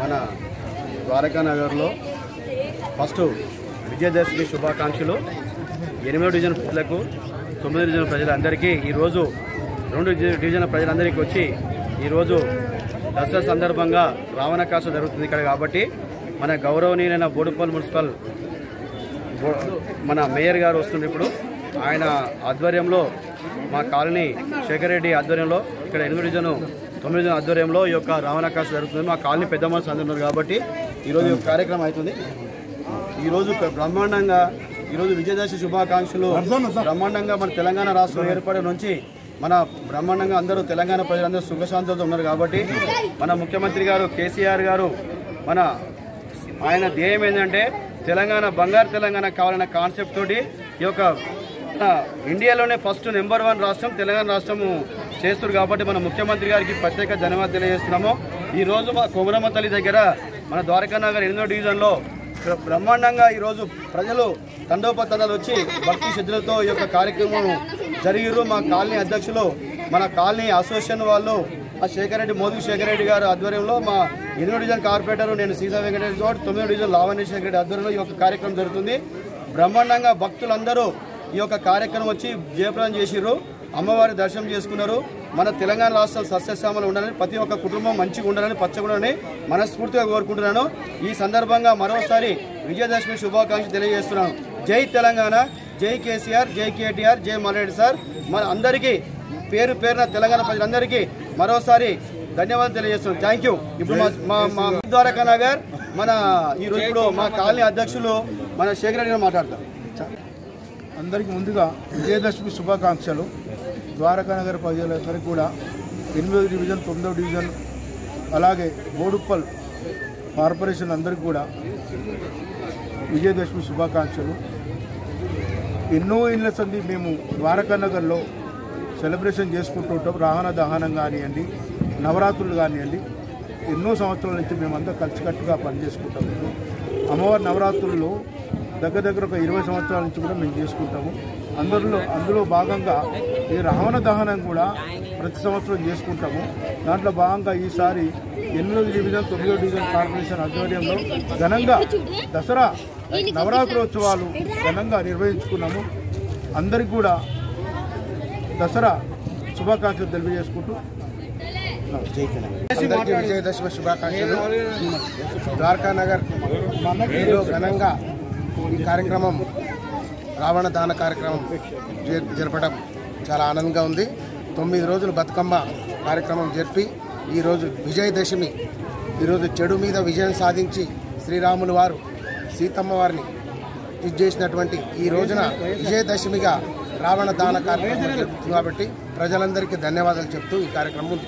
మన ద్వారకా నగర్లో ఫస్ట్ విజయదశమి శుభాకాంక్షలు 8వ డివిజన్ ప్రజలకు 9వ డివిజన్ ప్రజలందరికీ ఈరోజు 2 డివిజన్ ప్రజలందరికీ వచ్చి ఈరోజు దసరా సందర్భంగా రావణకాసు జరుగుతుంది ఇక్కడ కాబట్టి మన గౌరవనీయులైన బోడుపల్ మున్సిపల్ మన మేయర్ గారు వస్తుంది. ఇప్పుడు ఆయన ఆధ్వర్యంలో మా కాలనీ శేఖర్ రెడ్డి ఆధ్వర్యంలో ఇక్కడ 8వ డివిజన్ 9వ డివిజన్ ఆధ్వర్యంలో ఈ యొక్క రావణకాసు జరుగుతుంది. మా కాలనీ పెద్ద మనుషులు అందరూ ఉన్నారు కాబట్టి ఈరోజు ఈ కార్యక్రమం అవుతుంది. ఈరోజు బ్రహ్మాండంగా ఈరోజు విజయదశమి శుభాకాంక్షలు బ్రహ్మాండంగా మన తెలంగాణ రాష్ట్రం ఏర్పడే నుంచి మన బ్రహ్మాండంగా అందరూ తెలంగాణ ప్రజలందరూ సుఖశాంతులతో ఉన్నారు కాబట్టి మన ముఖ్యమంత్రి గారు కేసీఆర్ గారు ఆయన ధ్యేయం ఏంటంటే తెలంగాణ బంగారు తెలంగాణ కావాలన్న కాన్సెప్ట్ తోటి ఈ యొక్క ఇండియాలోనే ఫస్ట్ నెంబర్ 1 రాష్ట్రం తెలంగాణ రాష్ట్రము చేస్తారు కాబట్టి మన ముఖ్యమంత్రి గారికి ప్రత్యేక ధన్యవాదాలు తెలియజేస్తున్నాము. ఈరోజు మా కొమరమ్మ తల్లి దగ్గర మన ద్వారకా నగర్ 8వ డివిజన్లో బ్రహ్మాండంగా ఈరోజు ప్రజలు తండోపతండాలు వచ్చి భక్తి శ్రద్ధలతో ఈ యొక్క కార్యక్రమం జరిగిరు. మా కాలనీ అధ్యక్షులు మన కాలనీ అసోసియేషన్ వాళ్ళు మా మోదీ శేఖర్ రెడ్డి గారు ఆధ్వర్యంలో మా 8వ డివిజన్ కార్పొరేటర్ నేను సీసా వెంకటేష్ గౌడ్ 9వ డివిజన్ లావణ్య శేఖర్ రెడ్డి ఆధ్వర్యంలో ఈ యొక్క కార్యక్రమం జరుగుతుంది. బ్రహ్మాండంగా భక్తులందరూ ఈ యొక్క కార్యక్రమం వచ్చి జయప్రదం చేసిర్రు. అమ్మవారి దర్శనం చేసుకున్నారు. మన తెలంగాణ రాష్ట్రం సస్యశ్యామలు ఉండాలని ప్రతి ఒక్క కుటుంబం మంచిగా ఉండాలని పచ్చగుండాలని మనస్ఫూర్తిగా కోరుకుంటున్నాను. ఈ సందర్భంగా మరోసారి విజయదశమి శుభాకాంక్షలు తెలియజేస్తున్నాను. జై తెలంగాణ, జై కేసీఆర్, జై కేటీఆర్, జై మల్రెడ్డి సార్. మన అందరికీ పేరు పేరున తెలంగాణ ప్రజలందరికీ మరోసారి ధన్యవాదాలు తెలియజేస్తున్నాను. Thank you. ఇప్పుడు మా ద్వారకా నగర్ మన ఈరోజు ఇప్పుడు మా కాలనీ అధ్యక్షులు మన శేఖర్ రెడ్డి గారు మాట్లాడతారు. అందరికీ ముందుగా విజయదశమి శుభాకాంక్షలు. ద్వారకా నగర్ ప్రజలందరికీ కూడా 8వ డివిజన్ 9వ డివిజన్ అలాగే బోడుప్పల్ కార్పొరేషన్ అందరికీ కూడా విజయదశమి శుభాకాంక్షలు. ఎన్నో ఏళ్ళ సంది మేము ద్వారకా నగర్లో సెలబ్రేషన్ చేసుకుంటూ ఉంటాం. రావణ దహనం కానివ్వండి, నవరాత్రులు కానివ్వండి, ఎన్నో సంవత్సరాల నుంచి మేమంతా కలిసికట్టుగా పనిచేసుకుంటాం. అమ్మవారి నవరాత్రుల్లో దగ్గర ఒక 20 సంవత్సరాల నుంచి కూడా మేము చేసుకుంటాము. అందులో భాగంగా ఈ రావణ దహనం కూడా ప్రతి సంవత్సరం చేసుకుంటాము. దాంట్లో భాగంగా ఈసారి 8వ డివిజన్ 9వ డివిజన్ కార్పొరేషన్ ఆధ్వర్యంలో ఘనంగా దసరా నవరాత్రోత్సవాలు ఘనంగా నిర్వహించుకున్నాము. అందరికీ కూడా దసరా శుభాకాంక్షలు తెలియజేసుకుంటూ అందరికీ విజయదశమి శుభాకాంక్షలు. ద్వారకా నగర్ ఘనంగా ఈ కార్యక్రమం రావణ దాన కార్యక్రమం జరపడం చాలా ఆనందంగా ఉంది. 9 రోజులు బతుకమ్మ కార్యక్రమం జరిపి ఈరోజు విజయదశమి, ఈరోజు చెడు మీద విజయం సాధించి శ్రీరాములు వారు సీతమ్మ వారిని ఇది చేసినటువంటి ఈ రోజున విజయదశమిగా రావణ దాన కార్యక్రమం జరుగుతుంది. కాబట్టి ప్రజలందరికీ ధన్యవాదాలు చెప్తూ ఈ కార్యక్రమం.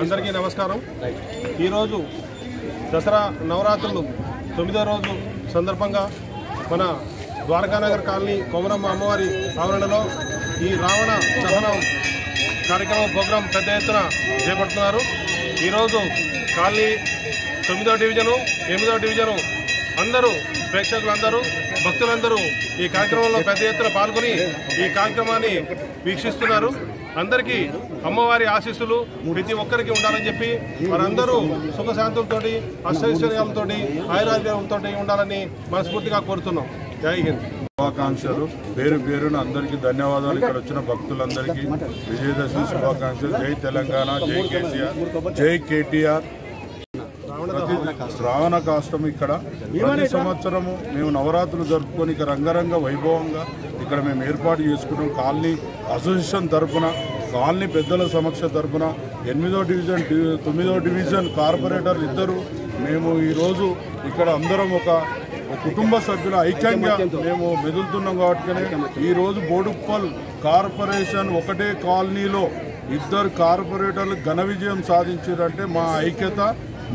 అందరికీ నమస్కారం. ఈరోజు దసరా నవరాత్రులు 9వ రోజు సందర్భంగా మన ద్వారకానగర్ కాలనీ కొమరమ్మ అమ్మవారి ఆవరణలో ఈ రావణ దహనం కార్యక్రమం ప్రోగ్రాం పెద్ద ఎత్తున చేపడుతున్నారు. ఈరోజు కాలనీ 9వ డివిజను 8వ డివిజను అందరూ ప్రేక్షకులందరూ భక్తులందరూ ఈ కార్యక్రమంలో పెద్ద ఎత్తున పాల్గొని ఈ కార్యక్రమాన్ని వీక్షిస్తున్నారు. అందరికీ అమ్మవారి ఆశీస్సులు ప్రతి ఒక్కరికి ఉండాలని చెప్పి వారందరూ సుఖశాంతులతో అష్టైశ్వర్యాలతో ఆయురారోగ్యంతో ఉండాలని మనస్ఫూర్తిగా కోరుతున్నాం. జై హింద్. శుభాకాంక్షలు. పేరున అందరికీ ధన్యవాదాలు. ఇక్కడ వచ్చిన భక్తులందరికీ విజయదశమి శుభాకాంక్షలు. జై తెలంగాణ, జై కేసీఆర్, జై కేటీఆర్. రావణ కాష్టం ఇక్కడ ప్రతి సంవత్సరము మేము నవరాత్రులు జరుపుకొని ఇక రంగరంగ వైభవంగా ఇక్కడ మేము ఏర్పాటు చేసుకున్నాం. కాలనీ అసోసియేషన్ తరఫున, కాలనీ పెద్దల సమక్ష తరఫున 8వ డివిజన్ 9వ డివిజన్ కార్పొరేటర్లు ఇద్దరు మేము ఈరోజు ఇక్కడ అందరం ఒక కుటుంబ సభ్యుల ఐక్యంగా మేము మెదులుతున్నాం. కాబట్టి ఈరోజు బోడుప్పల్ కార్పొరేషన్ ఒకటే కాలనీలో 2 కార్పొరేటర్లు ఘన విజయం సాధించారంటే మా ఐక్యత,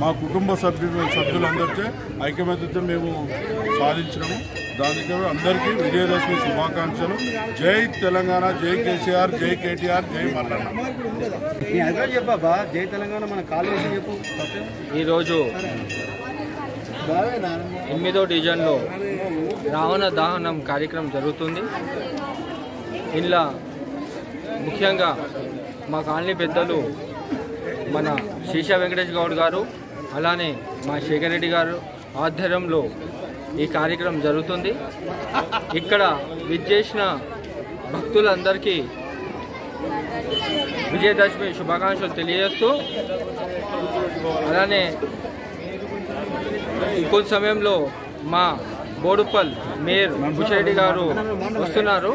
మా కుటుంబ సభ్యులందరితో ఐక్యమత్యతో మేము సాధించినాము. దానికి అందరికీ విజయదశమి శుభాకాంక్షలు. జై తెలంగాణ, జై కేసీఆర్, జై కేటీఆర్, జై మల్లన్న. జై తెలంగాణ. మన కాలేజీ చెప్పు. ఈరోజు 8వ డివిజన్లో రావణ దహనం కార్యక్రమం జరుగుతుంది. ఇలా ముఖ్యంగా మా కాలనీ పెద్దలు మన శీషా వెంకటేష్ గౌడ్ గారు, అలానే మా శేఖర్ రెడ్డి గారు ఆధ్వర్యంలో ఈ కార్యక్రమం జరుగుతుంది. ఇక్కడ విచ్చేసిన భక్తులందరికీ విజయదశమి శుభాకాంక్షలు తెలియజేస్తూ, అలానే ఇంకొంత సమయంలో మా బోడుప్పల్ మేయర్ భూషరెడ్డి గారు వస్తున్నారు.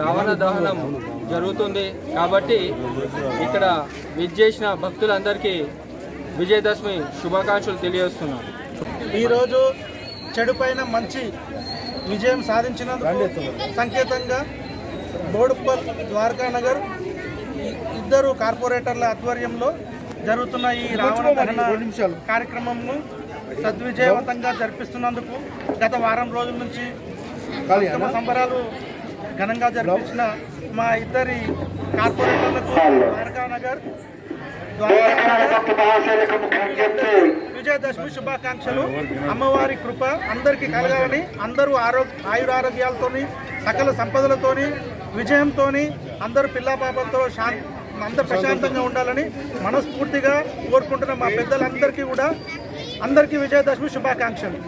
రావణ దహనం జరుగుతుంది కాబట్టి ఇక్కడ విచ్చేసిన భక్తులందరికీ విజయదశమి శుభాకాంక్షలు తెలియజేస్తున్నారు. ఈరోజు చెడు పైన మంచి విజయం సాధించిన సంకేతంగా బోడుప్పల్, ద్వారకానగర్ 2 కార్పొరేటర్ల ఆధ్వర్యంలో జరుగుతున్న ఈ రావణ దహన కార్యక్రమంను సద్విజయవంతంగా జరిపిస్తున్నందుకు గత వారం రోజుల నుంచి సంబరాలు ఘనంగా జరిపించిన మా 2 కార్పొరేటర్లకు ద్వారకానగర్ విజయదశమి శుభాకాంక్షలు. అమ్మవారి కృప అందరికీ కలగాలని, అందరూ ఆయురారోగ్యాలతో సకల సంపదలతోని విజయంతో అందరూ పిల్లాపాపలతో అందరూ ప్రశాంతంగా ఉండాలని మనస్ఫూర్తిగా కోరుకుంటున్న మా పెద్దలందరికీ కూడా అందరికీ విజయదశమి శుభాకాంక్షలు.